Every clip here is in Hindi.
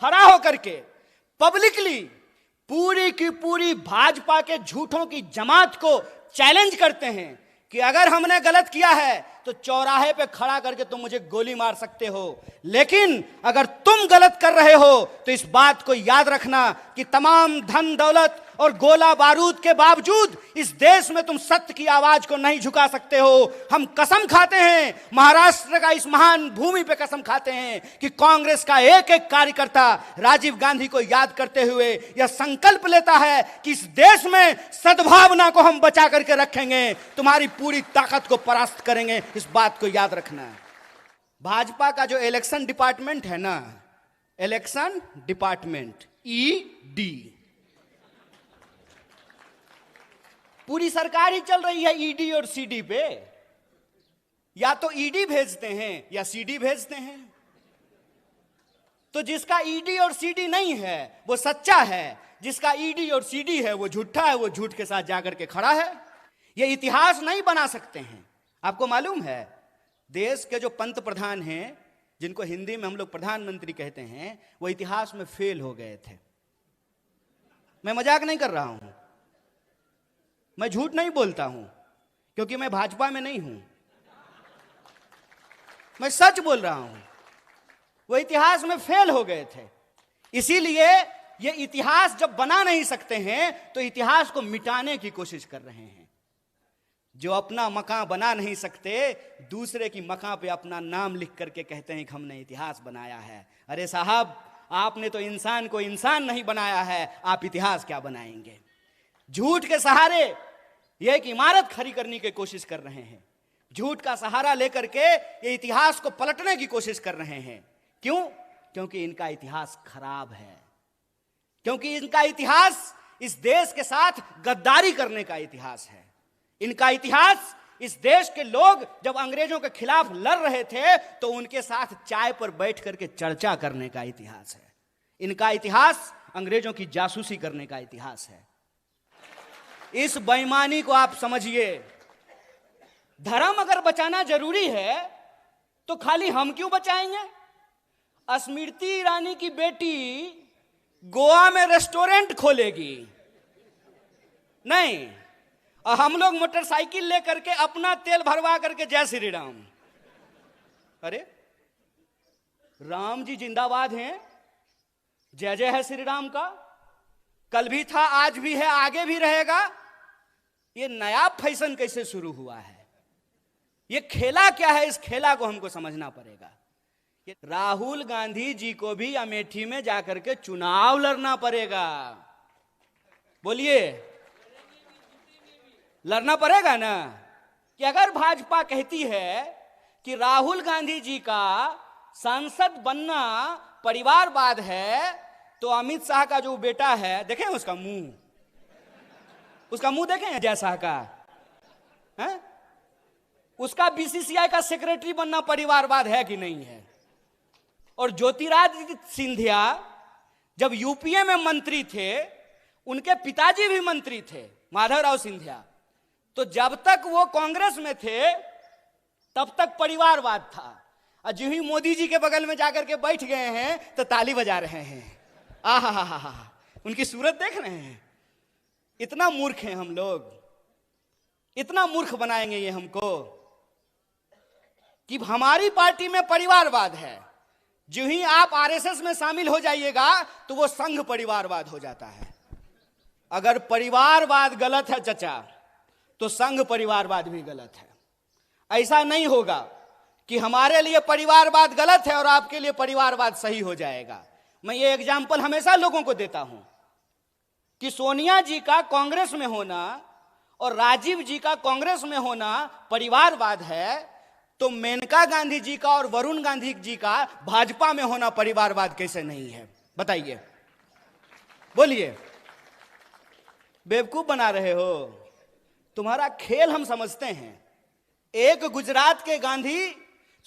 खड़ा होकर के पब्लिकली पूरी की पूरी भाजपा के झूठों की जमात को चैलेंज करते हैं कि अगर हमने गलत किया है तो चौराहे पे खड़ा करके तुम मुझे गोली मार सकते हो, लेकिन अगर तुम गलत कर रहे हो तो इस बात को याद रखना कि तमाम धन दौलत और गोला बारूद के बावजूद इस देश में तुम सत्य की आवाज को नहीं झुका सकते हो। हम कसम खाते हैं, महाराष्ट्र का इस महान भूमि पे कसम खाते हैं कि कांग्रेस का एक एक कार्यकर्ता राजीव गांधी को याद करते हुए यह संकल्प लेता है कि इस देश में सद्भावना को हम बचा करके रखेंगे, तुम्हारी पूरी ताकत को परास्त करेंगे। इस बात को याद रखना है। भाजपा का जो इलेक्शन डिपार्टमेंट है ना, इलेक्शन डिपार्टमेंट ईडी, पूरी सरकार ही चल रही है ईडी और सीडी पे। या तो ईडी भेजते हैं या सीडी भेजते हैं। तो जिसका ईडी और सीडी नहीं है वो सच्चा है, जिसका ईडी और सीडी है वो झूठा है, वो झूठ के साथ जाकर के खड़ा है। ये इतिहास नहीं बना सकते हैं। आपको मालूम है, देश के जो पंत प्रधान हैं, जिनको हिंदी में हम लोग प्रधानमंत्री कहते हैं, वो इतिहास में फेल हो गए थे। मैं मजाक नहीं कर रहा हूं, मैं झूठ नहीं बोलता हूं, क्योंकि मैं भाजपा में नहीं हूं, मैं सच बोल रहा हूं। वो इतिहास में फेल हो गए थे। इसीलिए ये इतिहास जब बना नहीं सकते हैं तो इतिहास को मिटाने की कोशिश कर रहे हैं। जो अपना मकान बना नहीं सकते, दूसरे की मकान पे अपना नाम लिख करके कहते हैं कि हमने इतिहास बनाया है। अरे साहब, आपने तो इंसान को इंसान नहीं बनाया है, आप इतिहास क्या बनाएंगे? झूठ के सहारे ये एक इमारत खड़ी करने की कोशिश कर रहे हैं। झूठ का सहारा लेकर के ये इतिहास को पलटने की कोशिश कर रहे हैं। क्यों? क्योंकि इनका इतिहास खराब है, क्योंकि इनका इतिहास इस देश के साथ गद्दारी करने का इतिहास है। इनका इतिहास इस देश के लोग जब अंग्रेजों के खिलाफ लड़ रहे थे तो उनके साथ चाय पर बैठ करके चर्चा करने का इतिहास है। इनका इतिहास अंग्रेजों की जासूसी करने का इतिहास है। इस बेईमानी को आप समझिए। धर्म अगर बचाना जरूरी है तो खाली हम क्यों बचाएंगे? स्मृति ईरानी की बेटी गोवा में रेस्टोरेंट खोलेगी नहीं, और हम लोग मोटरसाइकिल लेकर के अपना तेल भरवा करके जय श्री राम। अरे राम जी जिंदाबाद हैं, जय जय है श्री राम का। कल भी था, आज भी है, आगे भी रहेगा। ये नया फैशन कैसे शुरू हुआ है? ये खेला क्या है? इस खेला को हमको समझना पड़ेगा। राहुल गांधी जी को भी अमेठी में जाकर के चुनाव लड़ना पड़ेगा। बोलिए, लड़ना पड़ेगा ना? कि अगर भाजपा कहती है कि राहुल गांधी जी का सांसद बनना परिवारवाद है, तो अमित शाह का जो बेटा है, देखें उसका मुंह, उसका मुंह देखें अजय शाह का है? उसका बीसीसीआई का सेक्रेटरी बनना परिवारवाद है कि नहीं है? और ज्योतिरादित्य सिंधिया जब यूपीए में मंत्री थे, उनके पिताजी भी मंत्री थे, माधवराव सिंधिया। तो जब तक वो कांग्रेस में थे तब तक परिवारवाद था, और जो ही मोदी जी के बगल में जाकर के बैठ गए हैं तो ताली बजा रहे हैं। आहा हा हा हा, उनकी सूरत देख रहे हैं। इतना मूर्ख हैं हम लोग, इतना मूर्ख बनाएंगे ये हमको कि हमारी पार्टी में परिवारवाद है। जो ही आप आरएसएस में शामिल हो जाइएगा तो वो संघ परिवारवाद हो जाता है। अगर परिवारवाद गलत है चचा, तो संघ परिवारवाद भी गलत है। ऐसा नहीं होगा कि हमारे लिए परिवारवाद गलत है और आपके लिए परिवारवाद सही हो जाएगा। मैं ये एग्जाम्पल हमेशा लोगों को देता हूं कि सोनिया जी का कांग्रेस में होना और राजीव जी का कांग्रेस में होना परिवारवाद है, तो मेनका गांधी जी का और वरुण गांधी जी का भाजपा में होना परिवारवाद कैसे नहीं है? बताइए, बोलिए। बेवकूफ बना रहे हो। तुम्हारा खेल हम समझते हैं। एक गुजरात के गांधी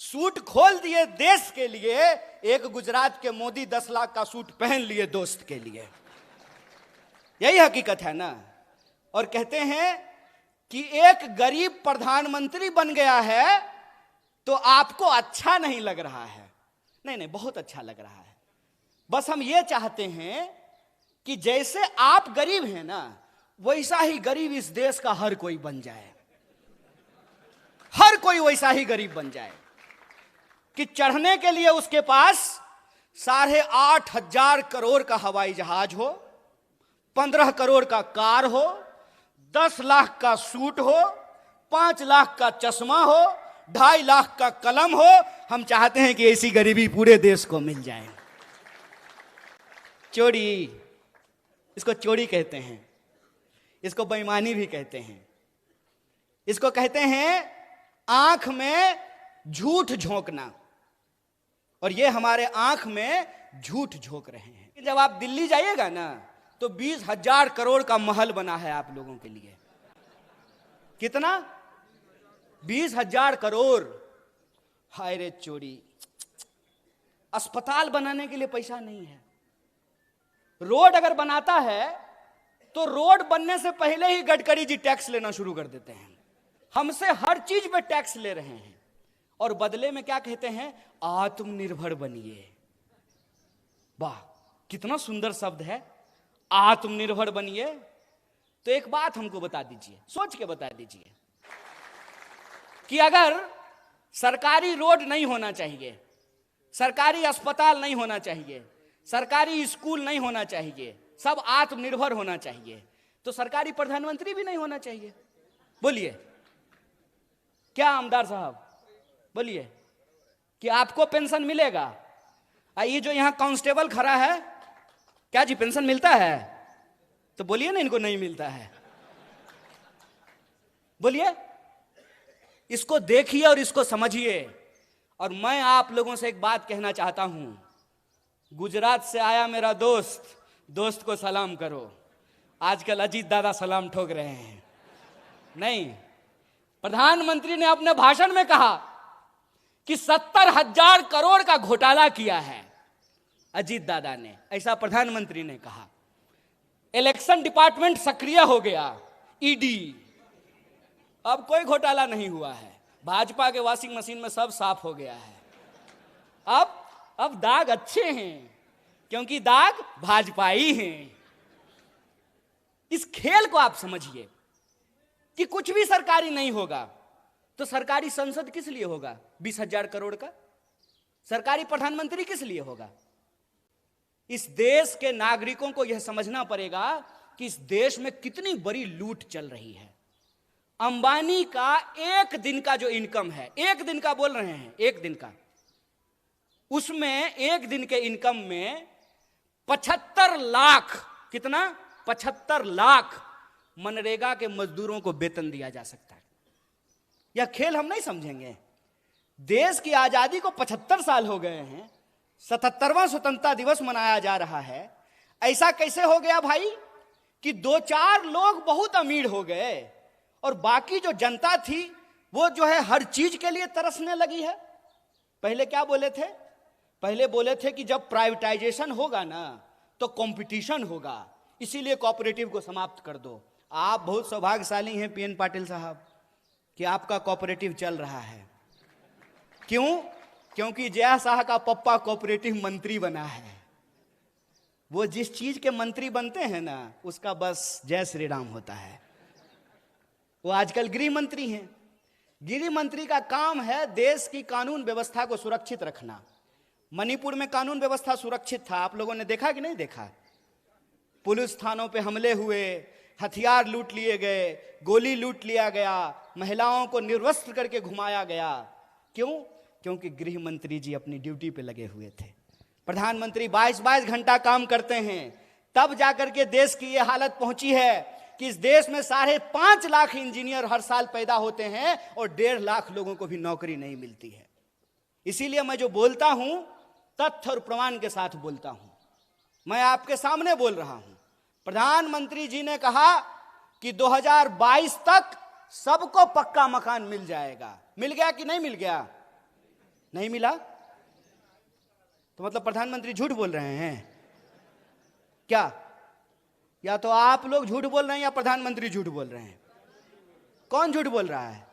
सूट खोल दिए देश के लिए, एक गुजरात के मोदी 10 लाख का सूट पहन लिए दोस्त के लिए। यही हकीकत है ना। और कहते हैं कि एक गरीब प्रधानमंत्री बन गया है तो आपको अच्छा नहीं लग रहा है। नहीं नहीं, बहुत अच्छा लग रहा है। बस हम ये चाहते हैं कि जैसे आप गरीब हैं ना, वैसा ही गरीब इस देश का हर कोई बन जाए, हर कोई वैसा ही गरीब बन जाए कि चढ़ने के लिए उसके पास 8,500 करोड़ का हवाई जहाज हो, 15 करोड़ का कार हो, 10 लाख का सूट हो, 5 लाख का चश्मा हो, 2.5 लाख का कलम हो। हम चाहते हैं कि ऐसी गरीबी पूरे देश को मिल जाए। चोरी, इसको चोरी कहते हैं, इसको बेईमानी भी कहते हैं, इसको कहते हैं आंख में झूठ झोंकना। और ये हमारे आंख में झूठ झोंक रहे हैं। जब आप दिल्ली जाइएगा ना, तो 20,000 करोड़ का महल बना है आप लोगों के लिए। कितना? 20,000 करोड़। हाय रे चोरी, अस्पताल बनाने के लिए पैसा नहीं है। रोड अगर बनाता है तो रोड बनने से पहले ही गडकरी जी टैक्स लेना शुरू कर देते हैं। हमसे हर चीज पे टैक्स ले रहे हैं और बदले में क्या कहते हैं? आत्मनिर्भर बनिए। वाह, कितना सुंदर शब्द है, आत्मनिर्भर बनिए। तो एक बात हमको बता दीजिए, सोच के बता दीजिए कि अगर सरकारी रोड नहीं होना चाहिए, सरकारी अस्पताल नहीं होना चाहिए, सरकारी स्कूल नहीं होना चाहिए, सब आत्मनिर्भर होना चाहिए, तो सरकारी प्रधानमंत्री भी नहीं होना चाहिए। बोलिए क्या आमदार साहब, बोलिए कि आपको पेंशन मिलेगा? ये जो यहां कांस्टेबल खड़ा है, क्या जी पेंशन मिलता है? तो बोलिए ना इनको नहीं मिलता है। बोलिए, इसको देखिए और इसको समझिए। और मैं आप लोगों से एक बात कहना चाहता हूं, गुजरात से आया मेरा दोस्त, दोस्त को सलाम करो। आजकल अजीत दादा सलाम ठोक रहे हैं। नहीं, प्रधानमंत्री ने अपने भाषण में कहा कि 70,000 करोड़ का घोटाला किया है अजीत दादा ने, ऐसा प्रधानमंत्री ने कहा। इलेक्शन डिपार्टमेंट सक्रिय हो गया, ईडी। अब कोई घोटाला नहीं हुआ है, भाजपा के वॉशिंग मशीन में सब साफ हो गया है। अब दाग अच्छे हैं, क्योंकि दाग भाजपाई हैं। इस खेल को आप समझिए कि कुछ भी सरकारी नहीं होगा तो सरकारी संसद किस लिए होगा? 20,000 करोड़ का सरकारी प्रधानमंत्री किस लिए होगा? इस देश के नागरिकों को यह समझना पड़ेगा कि इस देश में कितनी बड़ी लूट चल रही है। अंबानी का एक दिन का जो इनकम है, एक दिन का बोल रहे हैं, एक दिन का, उसमें एक दिन के इनकम में 75 लाख, कितना? 75 लाख मनरेगा के मजदूरों को वेतन दिया जा सकता है। यह खेल हम नहीं समझेंगे। देश की आजादी को 75 साल हो गए हैं, 77वां स्वतंत्रता दिवस मनाया जा रहा है। ऐसा कैसे हो गया भाई कि 2-4 लोग बहुत अमीर हो गए और बाकी जो जनता थी वो जो है हर चीज के लिए तरसने लगी है? पहले क्या बोले थे? पहले बोले थे कि जब प्राइवेटाइजेशन होगा ना तो कंपटीशन होगा, इसीलिए कोऑपरेटिव को समाप्त कर दो। आप बहुत सौभाग्यशाली हैं पीएन पाटिल साहब कि आपका कोऑपरेटिव चल रहा है। क्यों? क्योंकि जया शाह का पप्पा कोऑपरेटिव मंत्री बना है। वो जिस चीज के मंत्री बनते हैं ना, उसका बस जय श्री राम होता है। वो आजकल गृह मंत्री हैं। गृह मंत्री का काम है देश की कानून व्यवस्था को सुरक्षित रखना। मणिपुर में कानून व्यवस्था सुरक्षित था, आप लोगों ने देखा कि नहीं देखा? पुलिस थानों पे हमले हुए, हथियार लूट लिए गए, गोली लूट लिया गया, महिलाओं को निर्वस्त्र करके घुमाया गया। क्यों? क्योंकि गृह मंत्री जी अपनी ड्यूटी पे लगे हुए थे। प्रधानमंत्री 22-22 घंटा काम करते हैं, तब जाकर के देश की यह हालत पहुंची है कि इस देश में 5.5 लाख इंजीनियर हर साल पैदा होते हैं और 1.5 लाख लोगों को भी नौकरी नहीं मिलती है। इसीलिए मैं जो बोलता हूं तथ्य और प्रमाण के साथ बोलता हूं। मैं आपके सामने बोल रहा हूं। प्रधानमंत्री जी ने कहा कि 2022 तक सबको पक्का मकान मिल जाएगा। मिल गया कि नहीं मिल गया? नहीं मिला तो मतलब प्रधानमंत्री झूठ बोल रहे हैं क्या? या तो आप लोग झूठ बोल रहे हैं या प्रधानमंत्री झूठ बोल रहे हैं? कौन झूठ बोल रहा है?